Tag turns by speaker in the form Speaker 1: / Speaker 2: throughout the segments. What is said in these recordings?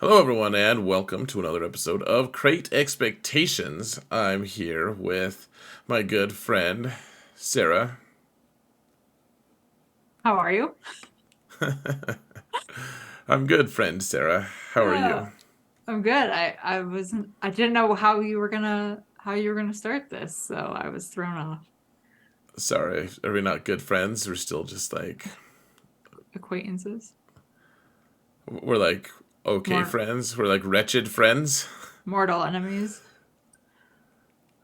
Speaker 1: Hello, everyone, and welcome to another episode of Crate Expectations. I'm here with my good friend, Sarah.
Speaker 2: How are you?
Speaker 1: I'm good, friend Sarah. How are
Speaker 2: Uh,
Speaker 1: you?
Speaker 2: I'm good. I didn't know how you were gonna start this, so I was thrown off.
Speaker 1: Sorry, are we not good friends? We're still just
Speaker 2: Acquaintances.
Speaker 1: we're like okay
Speaker 2: More
Speaker 1: friends. We're like wretched friends.
Speaker 2: mortal enemies.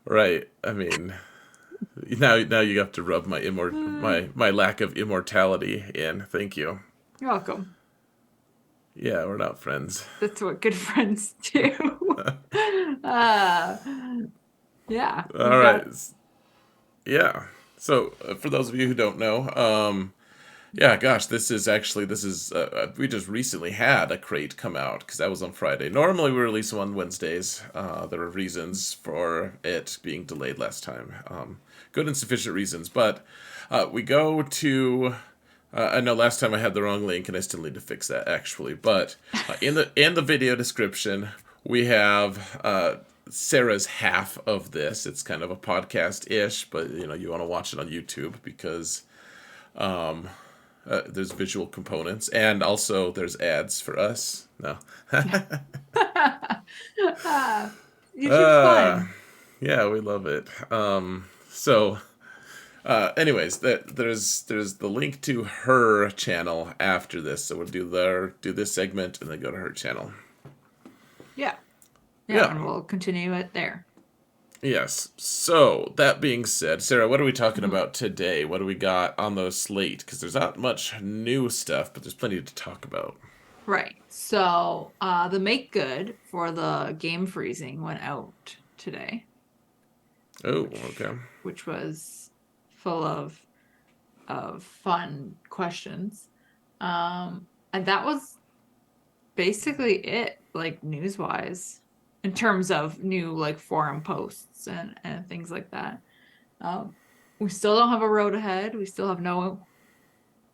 Speaker 1: Right. I mean, now you have to rub
Speaker 2: Uh,
Speaker 1: my lack of immortality in. Thank you.
Speaker 2: you're welcome.
Speaker 1: Yeah, we're not friends.
Speaker 2: That's what good friends do. uh yeah,
Speaker 1: All
Speaker 2: we've
Speaker 1: right.
Speaker 2: got
Speaker 1: Yeah. So, for those of you who don't know, yeah, gosh, we just recently had a crate come out because that was on Friday. Normally we release them on Wednesdays. There were reasons for it being delayed last time, good and sufficient reasons. But we go to. I know last time I had the wrong link, and I still need to fix that actually. But in the video description, we have Sarah's half of this. It's kind of a podcast ish, but you want to watch it on YouTube because there's visual components, and also there's ads for us. No.
Speaker 2: uh, YouTube's
Speaker 1: uh,
Speaker 2: fun.
Speaker 1: yeah, we love it. Anyways, there's the link to her channel after this, so we'll do this segment and then go to her channel.
Speaker 2: Yeah. Yeah,
Speaker 1: Yeah.
Speaker 2: and we'll continue it there.
Speaker 1: Yes. So that being said, Sarah, what are we talking
Speaker 2: Mhm.
Speaker 1: about today? What do we got on the slate? Because there's not much new stuff, but there's plenty to talk about.
Speaker 2: Right. So, the make good for the game freezing went out today,
Speaker 1: Oh,
Speaker 2: which
Speaker 1: okay.
Speaker 2: which was full of fun questions. And that was basically it, like news-wise, in terms of new like forum posts and things like that. Um, we still don't have a road ahead. We still have no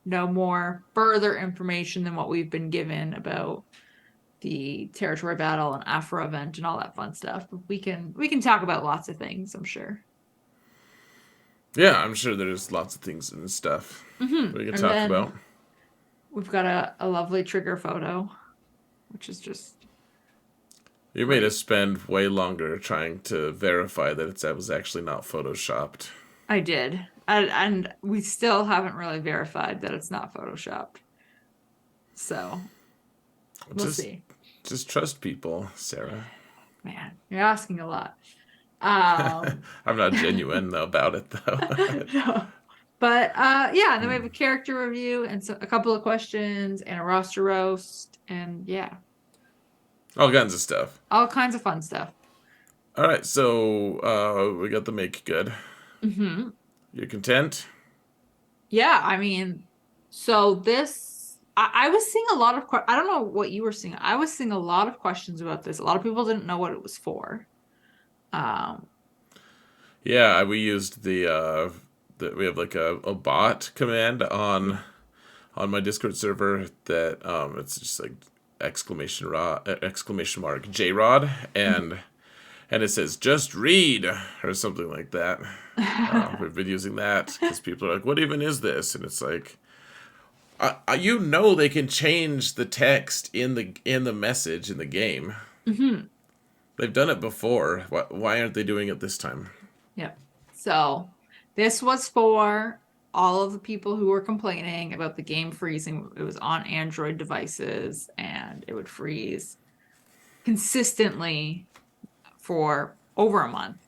Speaker 2: more further information than what we've been given about the territory battle and Afro event and all that fun stuff. But we can talk about lots of things, I'm sure.
Speaker 1: Yeah, I'm sure there's lots of things and stuff we can
Speaker 2: And
Speaker 1: talk
Speaker 2: then
Speaker 1: about.
Speaker 2: we've got a lovely trigger photo, which is just
Speaker 1: You made us
Speaker 2: great.
Speaker 1: spend way longer trying to verify that it was actually not photoshopped.
Speaker 2: I did. And we still haven't really verified that it's not photoshopped. So we'll
Speaker 1: Just
Speaker 2: see.
Speaker 1: just trust people, Sarah.
Speaker 2: Man, you're asking a lot. Um
Speaker 1: I'm not genuine about it though.
Speaker 2: no. But yeah, and then we have a character review and so a couple of questions and a roster roast and yeah,
Speaker 1: All kinds of stuff.
Speaker 2: all kinds of fun stuff.
Speaker 1: All right, so we got the make good.
Speaker 2: Hmm.
Speaker 1: You content?
Speaker 2: Yeah, I mean, so this I was seeing a lot of I don't know what you were seeing. I was seeing a lot of questions about this. A lot of people didn't know what it was for. Um,
Speaker 1: Yeah, we used we have like a bot command on my Discord server that it's just like exclamation mark JRod and it says just read or something like that. We've been using that because people are like, "What even is this?" And it's like, they can change the text in the message in the game.
Speaker 2: Mhm.
Speaker 1: They've done it before. Why aren't they doing it this time?
Speaker 2: Yep. So this was for all of the people who were complaining about the game freezing. It was on Android devices and it would freeze consistently for over a month.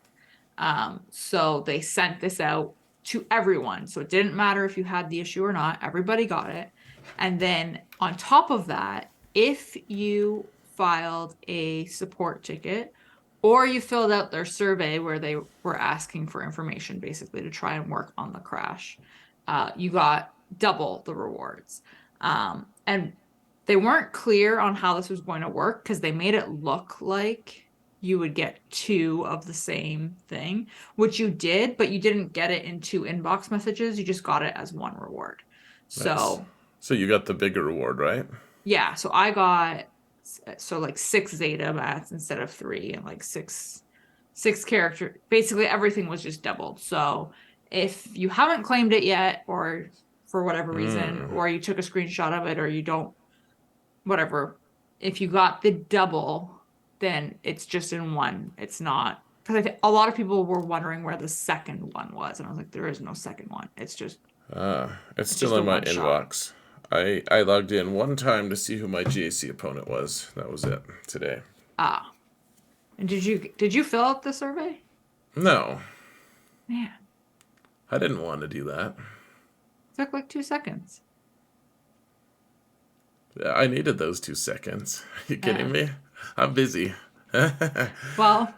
Speaker 2: So they sent this out to everyone. So it didn't matter if you had the issue or not, everybody got it. And then on top of that, if you filed a support ticket or you filled out their survey where they were asking for information basically to try and work on the crash, you got double the rewards. And they weren't clear on how this was going to work because they made it look like you would get two of the same thing, which you did, but you didn't get it in two inbox messages. You just got it as one reward.
Speaker 1: Nice.
Speaker 2: So,
Speaker 1: So you got the bigger reward, right?
Speaker 2: yeah, so I got So like 6 Zeta mats instead of 3, and like six character. Basically, everything was just doubled. So if you haven't claimed it yet, or for whatever reason,
Speaker 1: Mm.
Speaker 2: or you took a screenshot of it, or you don't, whatever, if you got the double, then it's just in one. It's not, because I think a lot of people were wondering where the second one was, and I was like, there is no second one.
Speaker 1: It's
Speaker 2: It's
Speaker 1: still
Speaker 2: just a
Speaker 1: in my
Speaker 2: one shot.
Speaker 1: inbox. I logged in one time to see who my GAC opponent was. That was it today.
Speaker 2: Ah, and did you fill out the survey?
Speaker 1: No,
Speaker 2: Man,
Speaker 1: I didn't want to do that.
Speaker 2: it took like 2 seconds.
Speaker 1: I needed those 2 seconds. Are you
Speaker 2: Yeah.
Speaker 1: kidding me? I'm busy.
Speaker 2: Well,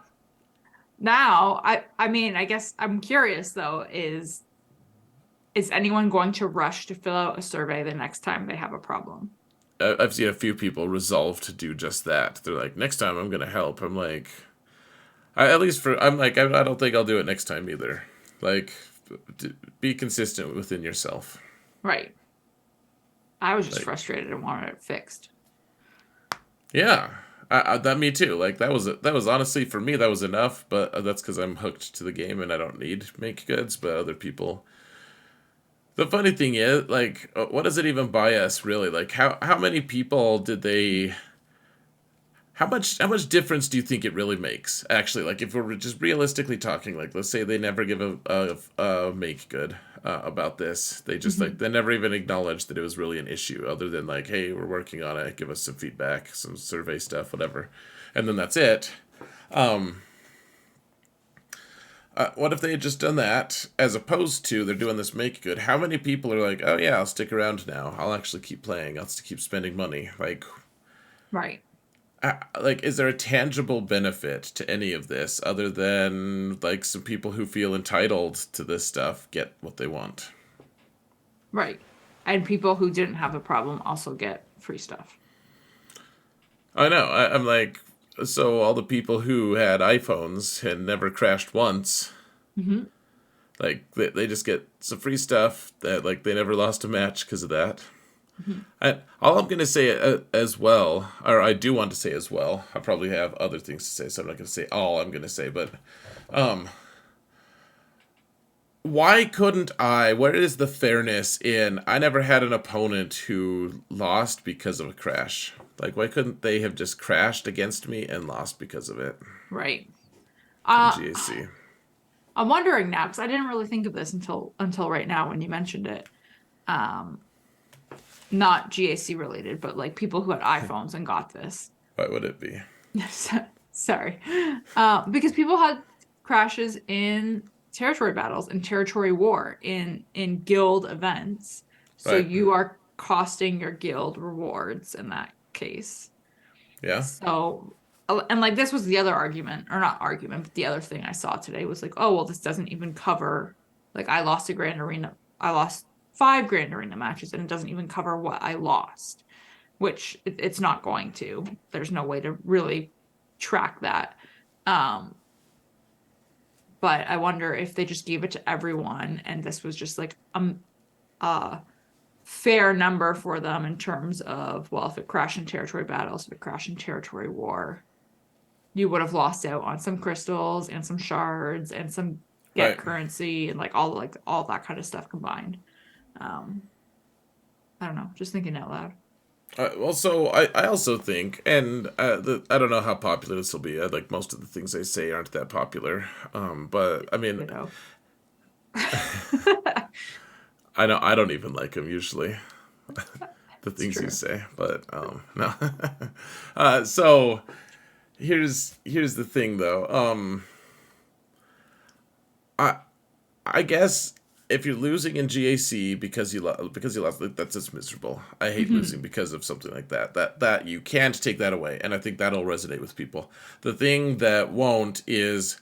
Speaker 2: now I mean, I guess I'm curious though, is anyone going to rush to fill out a survey the next time they have a problem?
Speaker 1: I've seen a few people resolve to do just that. They're like, next time I'm gonna help. I'm like, at least for I'm like, I don't think I'll do it next time either. Like, be consistent within yourself.
Speaker 2: Right. I was just
Speaker 1: Like,
Speaker 2: frustrated and wanted it fixed.
Speaker 1: yeah, that me too. Like that was honestly for me that was enough. But that's because I'm hooked to the game and I don't need make goods. But other people, the funny thing is, like, what does it even buy us really? Like, how many people did they? How much difference do you think it really makes? Actually, like if we're just realistically talking, like let's say they never give a make good about this. They just like
Speaker 2: Mhm.
Speaker 1: they never even acknowledge that it was really an issue, other than like, hey, we're working on it. Give us some feedback, some survey stuff, whatever, and then that's it. What if they had just done that as opposed to they're doing this make good? How many people are like, oh yeah, I'll stick around now. I'll actually keep playing. I'll keep spending money.
Speaker 2: Right.
Speaker 1: Like, is there a tangible benefit to any of this other than like some people who feel entitled to this stuff get what they want?
Speaker 2: Right. And people who didn't have the problem also get free stuff.
Speaker 1: I know. I'm like, so all the people who had iPhones and never crashed once,
Speaker 2: Hmm.
Speaker 1: like they just get some free stuff that like they never lost a match because of that.
Speaker 2: Hmm.
Speaker 1: All I'm going to say as well, or I do want to say as well, I probably have other things to say, so I'm not going to say all I'm going to say, but why couldn't I? Where is the fairness in? I never had an opponent who lost because of a crash. Like, why couldn't they have just crashed against me and lost because of it
Speaker 2: Right.
Speaker 1: in
Speaker 2: Uh,
Speaker 1: GAC?
Speaker 2: I'm wondering now because I didn't really think of this until right now when you mentioned it. Um, Not GAC related, but like people who had iPhones and got this.
Speaker 1: Why would it be?
Speaker 2: Sorry. Because people had crashes in territory battles and territory war in guild events. So
Speaker 1: Right.
Speaker 2: you are costing your guild rewards in that case.
Speaker 1: Yeah.
Speaker 2: So, and like this was the other argument, or not argument, but the other thing I saw today was like, oh, well, this doesn't even cover, like, I lost 5 Grand Arena matches, and it doesn't even cover what I lost, which it's not going to. There's no way to really track that. Um, but I wonder if they just gave it to everyone, and this was just like a fair number for them in terms of, well, if it crashed in territory battles, if it crashed in territory war, you would have lost out on some crystals and some shards and some get
Speaker 1: Right.
Speaker 2: currency and like all that kind of stuff combined. Um, I don't know, just thinking out loud.
Speaker 1: Well, so I also think, and I don't know how popular this will be. Like most of the things I say aren't that popular. But I mean,
Speaker 2: You know.
Speaker 1: I don't even like them usually. The
Speaker 2: It's
Speaker 1: things you
Speaker 2: true.
Speaker 1: say, but no. So here's the thing though. I I guess if you're losing in GAC because you lost, that's just miserable. I hate losing
Speaker 2: Mhm.
Speaker 1: because of something like that. That you can't take that away, and I think that'll resonate with people. The thing that won't is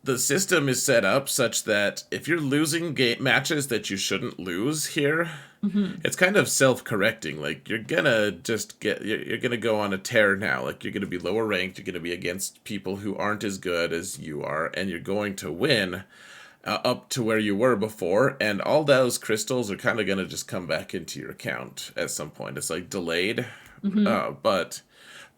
Speaker 1: the system is set up such that if you're losing matches that you shouldn't lose here,
Speaker 2: Mhm.
Speaker 1: it's kind of self-correcting. Like you're gonna go on a tear now. Like you're gonna be lower ranked. You're gonna be against people who aren't as good as you are, and you're going to win up to where you were before, and all those crystals are kind of going to just come back into your account at some point. It's like delayed,
Speaker 2: Hmm.
Speaker 1: But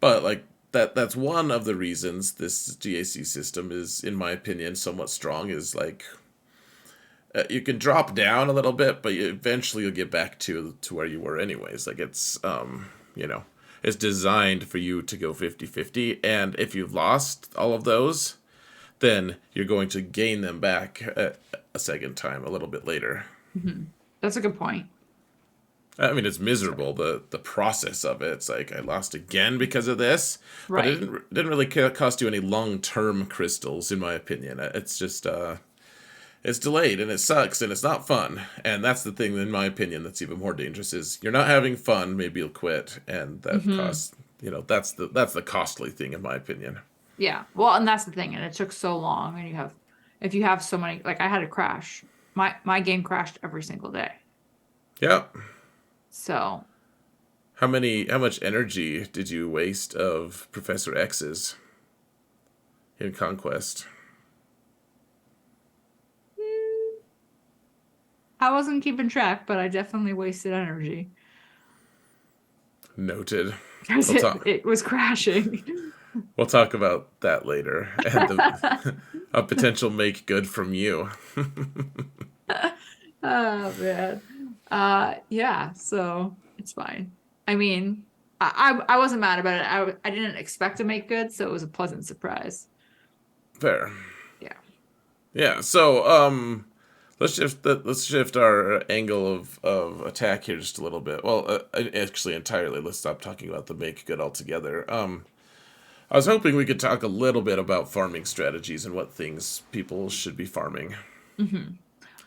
Speaker 1: like that's one of the reasons this GAC system is, in my opinion, somewhat strong. Is like you can drop down a little bit, but eventually you'll get back to where you were anyways. Like it's you know, it's designed for you to go 50-50, and if you've lost all of those, then you're going to gain them back a second time a little bit later.
Speaker 2: Hmm. That's a good point.
Speaker 1: I mean, it's
Speaker 2: So,
Speaker 1: miserable the process of it. It's like I lost again because of this, but it
Speaker 2: right.
Speaker 1: didn't really cost you any long term crystals, in my opinion. It's just it's delayed and it sucks and it's not fun. And that's the thing, in my opinion, that's even more dangerous is you're not having fun. Maybe you'll quit, and that
Speaker 2: Hmm.
Speaker 1: costs. That's the costly thing, in my opinion.
Speaker 2: Yeah. Well, and that's the thing, and it took so long, and if you have so many, like I had a crash. My game crashed every single day.
Speaker 1: Yeah.
Speaker 2: So,
Speaker 1: How much energy did you waste of Professor X's in Conquest?
Speaker 2: mm, I wasn't keeping track, but I definitely wasted energy
Speaker 1: Noted.
Speaker 2: because
Speaker 1: We'll talk.
Speaker 2: it was crashing.
Speaker 1: We'll talk about that later, and a potential make good from you.
Speaker 2: Oh man. Yeah, so it's fine. I mean, I wasn't mad about it. I didn't expect to make good, so it was a pleasant surprise.
Speaker 1: Fair.
Speaker 2: Yeah.
Speaker 1: Yeah. So let's shift our angle of attack here just a little bit. Well, actually, entirely. Let's stop talking about the make good altogether. I was hoping we could talk a little bit about farming strategies and what things people should be farming.
Speaker 2: Hmm.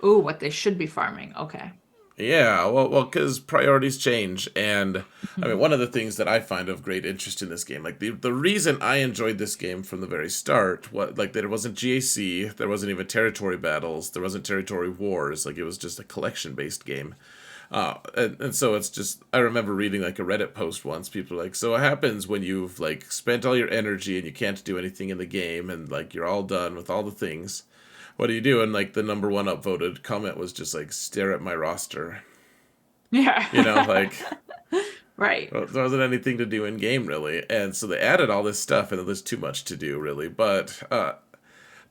Speaker 2: Ooh, what they should be farming. Okay.
Speaker 1: Yeah, because priorities change, and I mean,
Speaker 2: Mhm.
Speaker 1: one of the things that I find of great interest in this game, like the reason I enjoyed this game from the very start, what like there wasn't GAC, there wasn't even territory battles, there wasn't territory wars, like it was just a collection based game. And so it's just I remember reading like a Reddit post once. People were like, so what happens when you've like spent all your energy and you can't do anything in the game, and like you're all done with all the things. What do you do? And like the number one upvoted comment was just like stare at my roster.
Speaker 2: Yeah.
Speaker 1: Like
Speaker 2: Right.
Speaker 1: there wasn't anything to do in game really, and so they added all this stuff, and there's too much to do really. But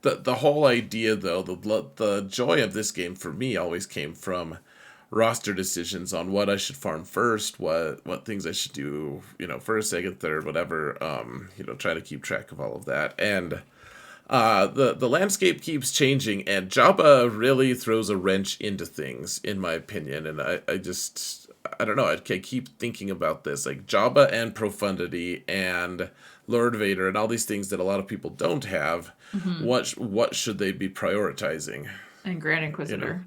Speaker 1: the whole idea though, the joy of this game for me always came from roster decisions on what I should farm first, what things I should do, first, second, third, whatever. Trying to keep track of all of that, and the landscape keeps changing, and Jabba really throws a wrench into things, in my opinion. And I don't know. I keep thinking about this, like Jabba and Profundity and Lord Vader and all these things that a lot of people don't have.
Speaker 2: Hmm.
Speaker 1: What should they be prioritizing?
Speaker 2: And Grand
Speaker 1: You know,
Speaker 2: Inquisitor.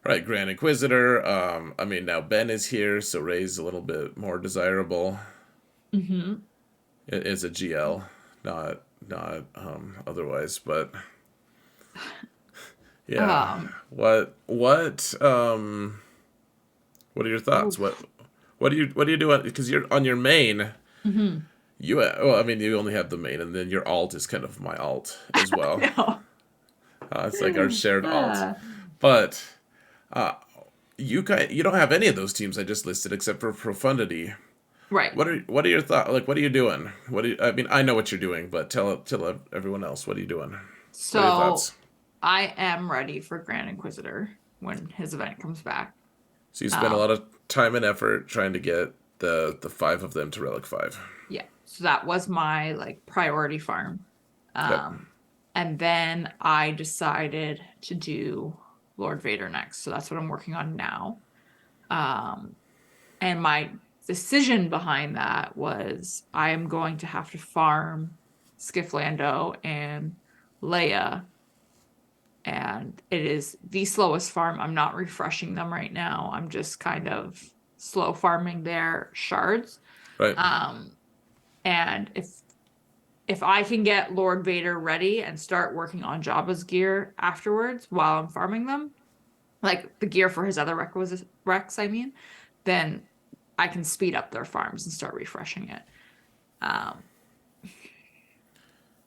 Speaker 1: right? Grand Inquisitor. I mean, now Ben is here, so Rey's a little bit more desirable.
Speaker 2: Hmm.
Speaker 1: It is a GL, not otherwise, but yeah.
Speaker 2: Um,
Speaker 1: What are your thoughts?
Speaker 2: oof.
Speaker 1: What do you do? Because you're on your main.
Speaker 2: Hmm.
Speaker 1: Well, I mean, you only have the main, and then your alt is kind of my alt as well.
Speaker 2: No.
Speaker 1: It's like our shared alt.
Speaker 2: Ah,
Speaker 1: But you don't have any of those teams I just listed except for Profundity.
Speaker 2: right.
Speaker 1: What are your thoughts? Like, what are you doing? I mean, I know what you're doing, but tell everyone else what are you doing? What are your
Speaker 2: So
Speaker 1: thoughts?
Speaker 2: I am ready for Grand Inquisitor when his event comes back.
Speaker 1: So you spend a
Speaker 2: Um,
Speaker 1: lot of time and effort trying to get the five of them to Relic Five.
Speaker 2: yeah. So that was my like priority farm.
Speaker 1: Yep.
Speaker 2: Um, and then I decided to do Lord Vader next. So that's what I'm working on now. Um, and my decision behind that was I am going to have to farm Skifflando and Leia, and it is the slowest farm. I'm not refreshing them right now. I'm just kind of slow farming their shards.
Speaker 1: Right.
Speaker 2: Um, and if I can get Lord Vader ready and start working on Jabba's gear afterwards while I'm farming them, like the gear for his other requisites Rex, I mean, then I can speed up their farms and start refreshing it. Um,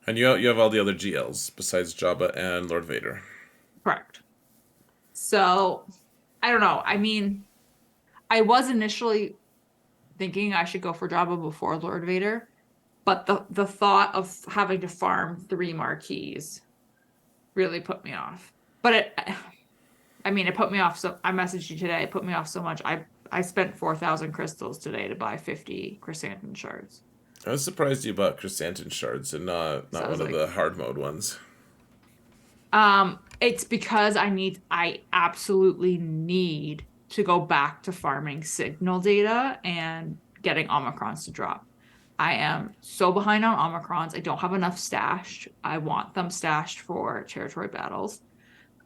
Speaker 1: And you have all the other GLs besides Jabba and Lord Vader.
Speaker 2: correct. So I don't know. I mean, I was initially thinking I should go for Jabba before Lord Vader, but the thought of having to farm 3 marquees really put me off. But I mean, it put me off. So I messaged you today. It put me off so much. I spent 4,000 crystals today to buy 50 chrysanthemum shards.
Speaker 1: I was surprised you bought chrysanthemum shards and
Speaker 2: So
Speaker 1: not
Speaker 2: I was
Speaker 1: one of
Speaker 2: like,
Speaker 1: the hard mode ones.
Speaker 2: it's because I absolutely need to go back to farming signal data and getting Omicrons to drop. I am so behind on Omicrons. I don't have enough stashed. I want them stashed for territory battles.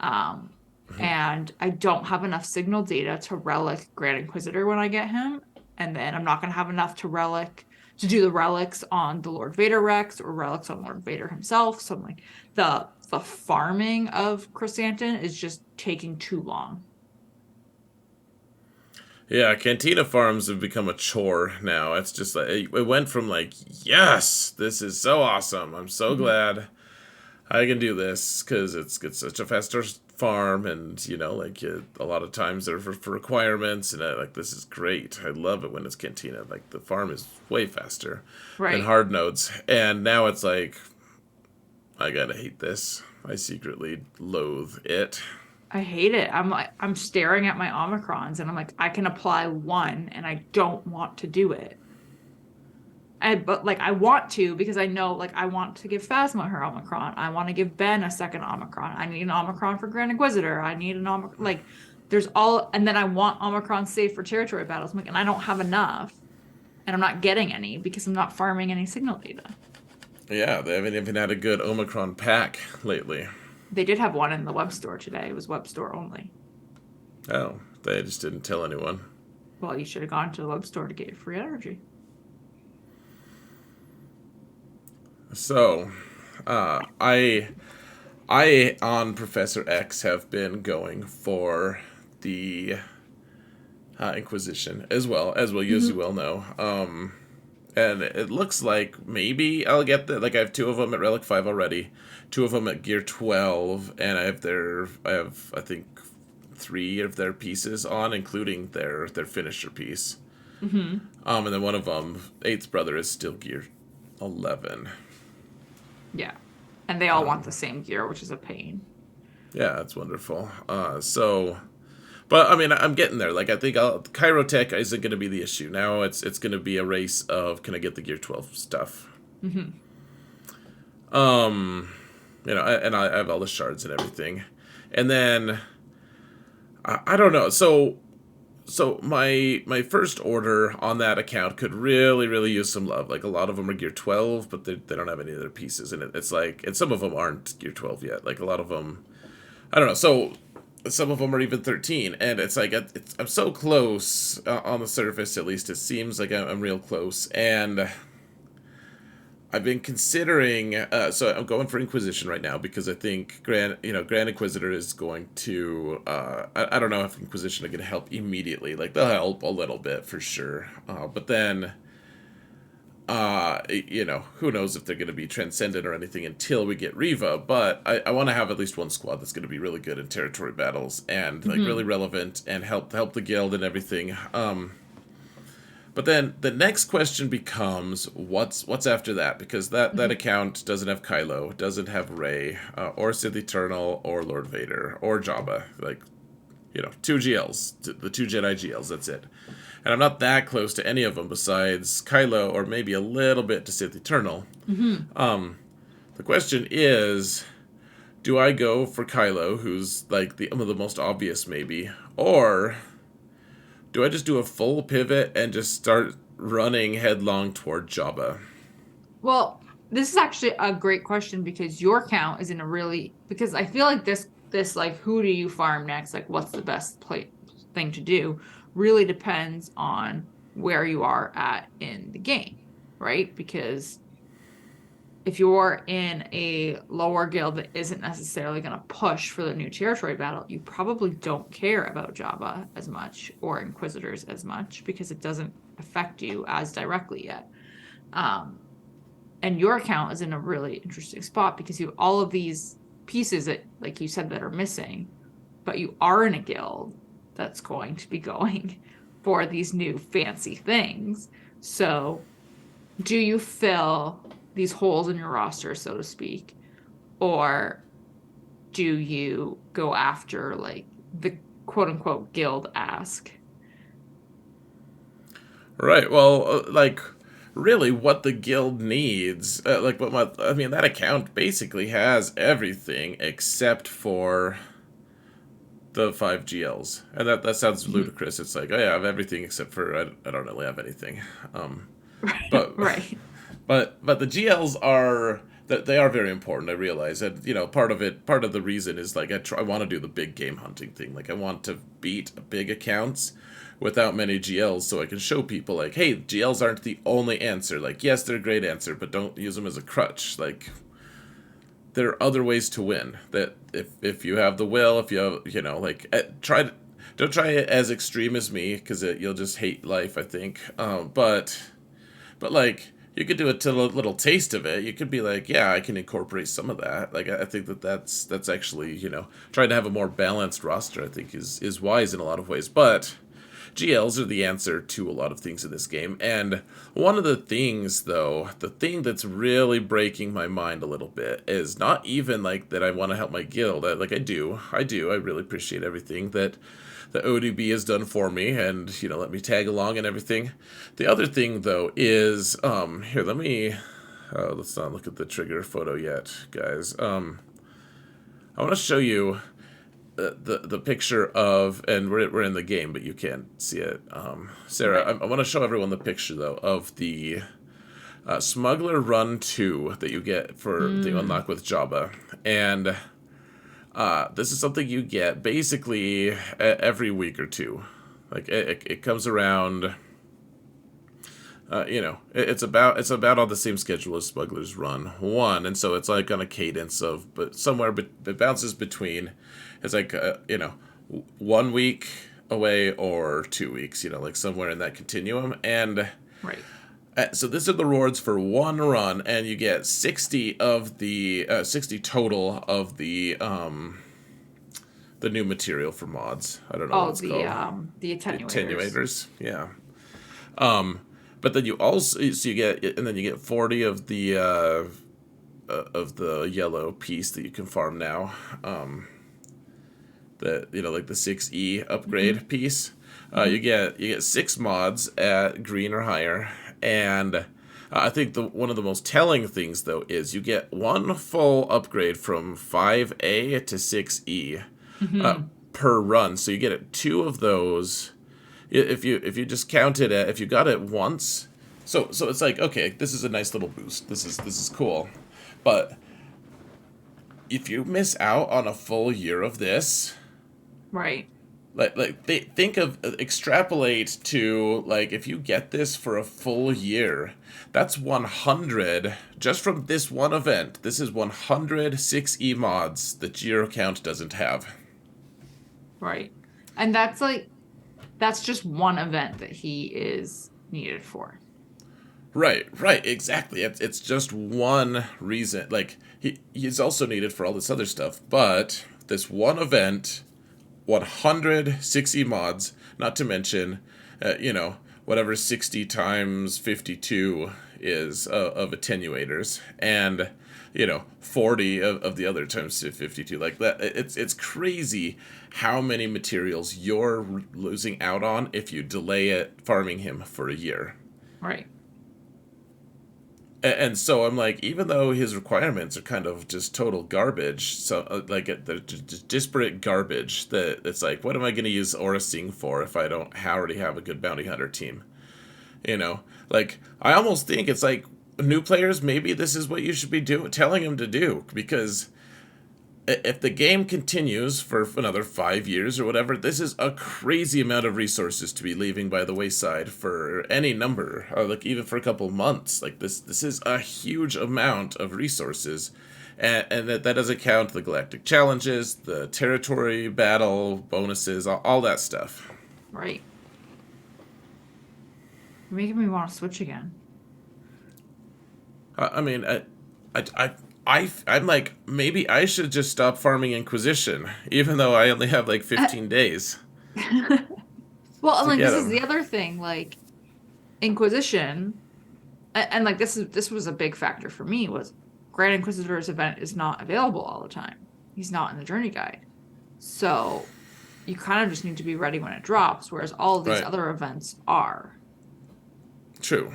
Speaker 2: Um, and I don't have enough signal data to relic Grand Inquisitor when I get him. And then I'm not going to have enough to do the relics on the Lord Vader Rex or relics on Lord Vader himself. So I'm like, the farming of Chrysanthemum is just taking too long.
Speaker 1: Yeah, Cantina farms have become a chore now. It's just like it went from like, yes, this is so awesome. I'm so
Speaker 2: Mhm.
Speaker 1: glad I can do this because it's such a faster farm, and like a lot of times they're for requirements, and like this is great. I love it when it's Cantina. Like the farm is way faster than
Speaker 2: Right.
Speaker 1: hard nodes, and now it's like I gotta hate this. I secretly loathe it.
Speaker 2: I hate it. I'm staring at my Omicrons and I'm like, I can apply one and I don't want to do it. But like I want to because I know like I want to give Phasma her Omicron. I want to give Ben a second Omicron. I need an Omicron for Grand Inquisitor. I need an Omicron like there's all and then I want Omicron safe for territory battles. I'm like, and I don't have enough and I'm not getting any because I'm not farming any signal data.
Speaker 1: Yeah, they haven't even had a good Omicron pack lately.
Speaker 2: They did have one in the web store today. It was web store only.
Speaker 1: Oh, they just didn't tell anyone.
Speaker 2: Well, you should have gone to the web store to get your free energy.
Speaker 1: So, I on Professor X have been going for the Inquisition as well as you
Speaker 2: Mhm.
Speaker 1: well know. And it looks like maybe I'll get the like I have 2 of them at Relic 5 already, 2 of them at Gear 12, and I have I think 3 of their pieces on, including their finisher piece.
Speaker 2: Mhm.
Speaker 1: And then one of them, Eighth Brother, is still Gear 11.
Speaker 2: Yeah. And they all want the same gear, which is a pain.
Speaker 1: Yeah, that's wonderful. But I mean, I'm getting there. Like, I think Kyrotech isn't going to be the issue. Now it's going to be a race of can I get the Gear 12 stuff.
Speaker 2: Hmm.
Speaker 1: And I have all the shards and everything, and then I don't know. So my first order on that account could really use some love. Like a lot of them are Gear 12, but they don't have any of their pieces, and it's like and some of them aren't Gear 12 yet. Like a lot of them, I don't know. So some of them are even 13, and it's like I'm so close on the surface. At least it seems like I'm real close, and I've been considering. So I'm going for Inquisition right now because I think Grand Inquisitor is going to. I don't know if Inquisition are going to help immediately. Like they'll help a little bit for sure, but then. Who knows if they're going to be transcendent or anything until we get Riva, but I want to have at least one squad that's going to be really good in territory battles and like really
Speaker 2: Hmm.
Speaker 1: relevant and help the guild and everything. But then the next question becomes what's after that because that
Speaker 2: Hmm.
Speaker 1: account doesn't have Kylo, doesn't have Rey, or Sith Eternal, or Lord Vader, or Jabba. Like 2 GLs, the 2 Jedi GLs. That's it. And I'm not that close to any of them besides Kylo, or maybe a little bit to Sith Eternal.
Speaker 2: Hmm.
Speaker 1: The question is, do I go for Kylo, who's like the most obvious maybe, or do I just do a full pivot and just start running headlong toward Jabba?
Speaker 2: Well, this is actually a great question because your count is in a really because I feel like this like who do you farm next? Like what's the best thing to do really depends on where you are at in the game, right? Because if you're in a lower guild that isn't necessarily going to push for the new territory battle, you probably don't care about Java as much or Inquisitors as much because it doesn't affect you as directly yet. Um, and your account is in a really interesting spot because you have all of these pieces that, like you said, that are missing, but you are in a guild that's going to be going for these new fancy things. So, do you fill these holes in your roster, so to speak, or do you go after like the quote unquote guild ask?
Speaker 1: Right. Well, like, really, what the guild needs, I mean, that account basically has everything except for the five GLs, and that sounds
Speaker 2: Mhm.
Speaker 1: ludicrous. It's like, oh yeah, I have everything except for I don't really have anything. But
Speaker 2: Right.
Speaker 1: but the GLs are that they are very important. I realize, and part of the reason is like I want to do the big game hunting thing. Like I want to beat big accounts without many GLs, so I can show people like, hey, GLs aren't the only answer. Like yes, they're a great answer, but don't use them as a crutch. Like there are other ways to win. That if you have the will, if you have don't try it as extreme as me because you'll just hate life. I think, but like you could do a little taste of it. You could be like, yeah, I can incorporate some of that. Like I think that's actually trying to have a more balanced roster. I think is wise in a lot of ways, but. GLs are the answer to a lot of things in this game. And one of the things, though, the thing that's really breaking my mind a little bit is not even like that I want to help my guild. Like I do. I really appreciate everything that the ODB has done for me and, let me tag along and everything. The other thing, though, is, here, let's not look at the trigger photo yet, guys. I want to show you the picture of, and we're in the game, but you can't see it. Sarah,
Speaker 2: Right.
Speaker 1: I want to show everyone the picture though of the Smuggler Run 2 that you get for the
Speaker 2: Mm,
Speaker 1: unlock with Jabba, and this is something you get basically every week or two. Like it comes around. It's about on the same schedule as Smuggler's Run 1, and so it's like on a cadence of, but somewhere it bounces between. It's like 1 week away or 2 weeks, like somewhere in that continuum. And
Speaker 2: right.
Speaker 1: so these are the rewards for one run, and you get 60 total of the new material for mods. I don't know what
Speaker 2: Oh,
Speaker 1: it's called.
Speaker 2: the attenuators.
Speaker 1: Attenuators, yeah. But then you also so you get and then you get 40 of the yellow piece that you can farm now. The like the 6E
Speaker 2: Hmm.
Speaker 1: upgrade piece.
Speaker 2: Hmm.
Speaker 1: You get 6 mods at green or higher, and I think the one of the most telling things though is you get one full upgrade from 5A to 6E
Speaker 2: Hmm.
Speaker 1: per run. So you get two of those if you just count it if you got it once. So it's like, okay, this is a nice little boost. This is cool, but if you miss out on a full year of this,
Speaker 2: Right.
Speaker 1: think of extrapolate to like if you get this for a full year, that's 100 just from this one event. This is 100 6E mods that your account doesn't have.
Speaker 2: Right. And that's just one event that he is needed for.
Speaker 1: Right, exactly. It's just one reason. Like he's also needed for all this other stuff, but this one event, 160 mods, not to mention, whatever 60 times 52 is of attenuators, and 40 of the other times 52. Like that, it's crazy how many materials you're losing out on if you delay it farming him for a year.
Speaker 2: Right.
Speaker 1: And so I'm like, even though his requirements are kind of just total garbage, so like they're just disparate garbage. That it's like, what am I going to use Aura Sing for if I don't already have a good bounty hunter team? Like I almost think it's like new players. Maybe this is what you should be telling them to do, because if the game continues for another 5 years or whatever, this is a crazy amount of resources to be leaving by the wayside for any number, like even for a couple of months. Like this is a huge amount of resources, and that doesn't count the galactic challenges, the territory battle bonuses, all that stuff.
Speaker 2: Right. You're making me want to switch again.
Speaker 1: I mean, I'm like, maybe I should just stop farming Inquisition, even though I only have like 15 days.
Speaker 2: Well, and
Speaker 1: to
Speaker 2: like
Speaker 1: get
Speaker 2: this is the
Speaker 1: them.
Speaker 2: other thing, like Inquisition, and like this was a big factor for me was Grand Inquisitor's event is not available all the time. He's not in the journey guide. So you kind of just need to be ready when it drops, whereas all of these
Speaker 1: Right.
Speaker 2: other events are.
Speaker 1: True.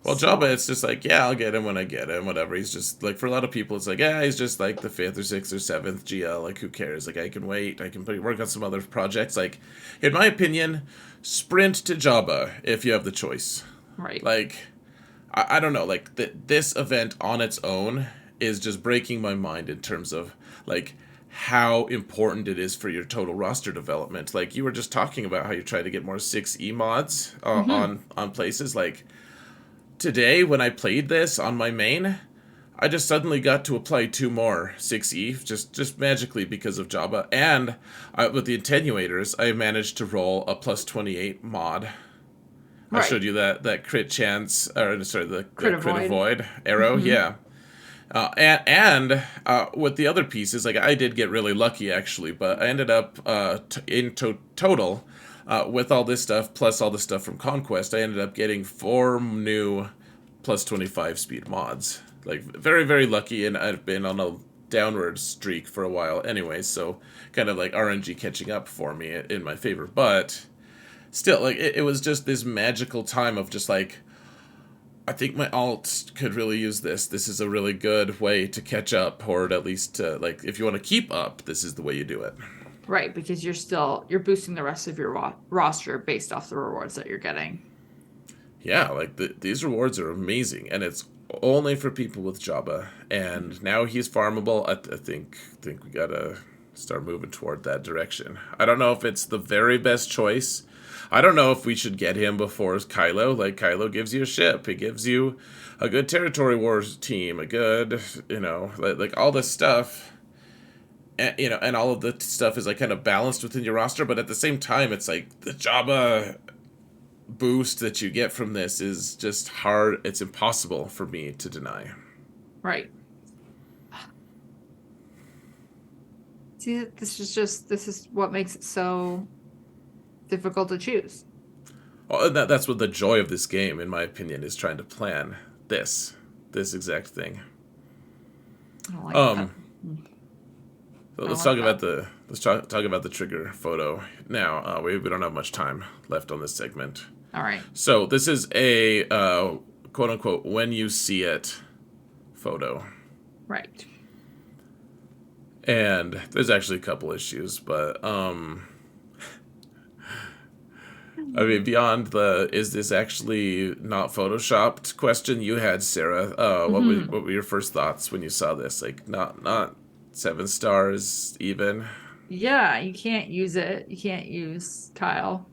Speaker 1: Well, Jabba,
Speaker 2: So,
Speaker 1: it's just like, yeah, I'll get him when I get him, whatever. He's just like, for a lot of people, it's like, yeah, he's just like the fifth or sixth or seventh GL. Like, who cares? Like, I can wait. I can work on some other projects. Like, in my opinion, sprint to Jabba if you have the choice.
Speaker 2: right.
Speaker 1: Like, I don't know. Like, this event on its own is just breaking my mind in terms of like how important it is for your total roster development. Like, you were just talking about how you try to get more 6E mods
Speaker 2: Hmm.
Speaker 1: on places like today when I played this on my main, I just suddenly got to apply two more 6E just magically because of Jabba, and with the attenuators, I managed to roll a plus 28 mod. I
Speaker 2: Right.
Speaker 1: showed you that crit chance, or sorry, the
Speaker 2: Crit
Speaker 1: crit
Speaker 2: avoid.
Speaker 1: avoid arrow,
Speaker 2: Hmm.
Speaker 1: yeah. And with the other pieces, like I did get really lucky actually, but I ended up total with all this stuff plus all the stuff from Conquest, I ended up getting four new plus 25 speed mods. Like very very lucky, and I've been on a downward streak for a while anyway, so kind of like RNG catching up for me in my favor, but still like it was just this magical time of just like I think my alt could really use this. This is a really good way to catch up, or at least like if you want to keep up, this is the way you do it.
Speaker 2: Right, because you're boosting the rest of your roster based off the rewards that you're getting.
Speaker 1: Yeah, like these rewards are amazing, and it's only for people with Jabba. And now he's farmable. I think we gotta start moving toward that direction. I don't know if it's the very best choice. I don't know if we should get him before Kylo. Like Kylo gives you a ship. He gives you a good territory wars team. A good, like all this stuff. And, and all of the stuff is like kind of balanced within your roster. But at the same time, it's like the Jabba boost that you get from this is just hard. It's impossible for me to deny.
Speaker 2: Right. See, this is what makes it so difficult to choose.
Speaker 1: Well, that's what the joy of this game, in my opinion, is trying to plan this exact thing.
Speaker 2: I don't like that.
Speaker 1: Um, so
Speaker 2: I don't
Speaker 1: let's
Speaker 2: like
Speaker 1: talk
Speaker 2: that.
Speaker 1: about talk about the trigger photo now. We don't have much time left on this segment.
Speaker 2: All right.
Speaker 1: So this is a quote unquote when you see it photo,
Speaker 2: Right.
Speaker 1: and there's actually a couple issues, but I mean, beyond the "is this actually not photoshopped" question you had, Sarah,
Speaker 2: Hmm.
Speaker 1: what were your first thoughts when you saw this? Like, not 7 stars even.
Speaker 2: Yeah, you can't use it. You can't use Kyle.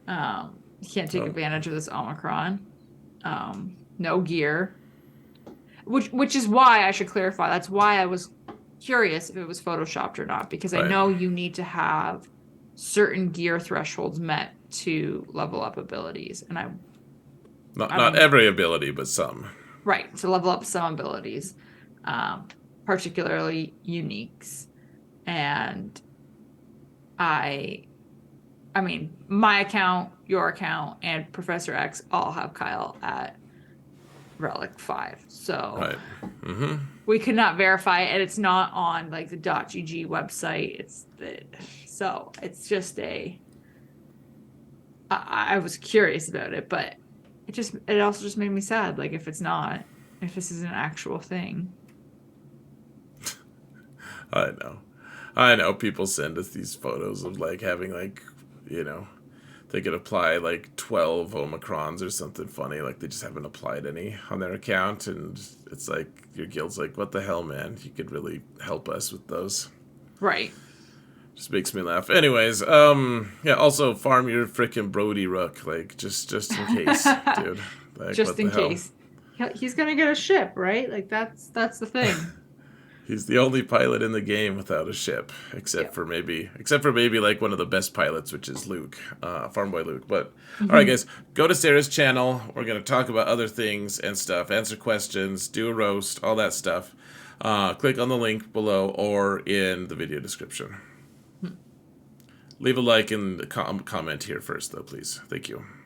Speaker 2: You can't take
Speaker 1: Oh,
Speaker 2: advantage of this Omicron. No gear. Which is why I should clarify. That's why I was curious if it was photoshopped or not, because I
Speaker 1: right.
Speaker 2: know you need to have certain gear thresholds met to level up abilities. And I
Speaker 1: Not
Speaker 2: mean,
Speaker 1: every ability, but some.
Speaker 2: right, to level up some abilities, um, particularly uniques. And I I mean, my account, your account, and Professor X all have Kyle at Relic 5. So
Speaker 1: Right. Mm-hmm.
Speaker 2: we could not verify it, and it's not on like the .gg website. So it's just I was curious about it, but it also just made me sad. Like if this is an actual thing.
Speaker 1: I know. I know. People send us these photos of like having like, you know, they could apply like 12 Omicrons or something funny. Like they just haven't applied any on their account. And it's like, your guild's like, what the hell, man? You could really help us with those.
Speaker 2: Right.
Speaker 1: Just makes me laugh. Anyways, yeah, also farm your frickin' Brody Rook. Like, just in case, dude. Like,
Speaker 2: Just
Speaker 1: what the
Speaker 2: in
Speaker 1: hell?
Speaker 2: case. He's gonna get a ship, right? Like that's the thing.
Speaker 1: He's the only pilot in the game without a ship,
Speaker 2: Yeah.
Speaker 1: except for maybe like one of the best pilots, which is Luke, Farm Boy Luke. But all right,
Speaker 2: Hmm.
Speaker 1: guys, go to Sarah's channel. We're gonna talk about other things and stuff, answer questions, do a roast, all that stuff. Click on the link below or in the video description. Leave a like and comment here first, though, please. Thank you.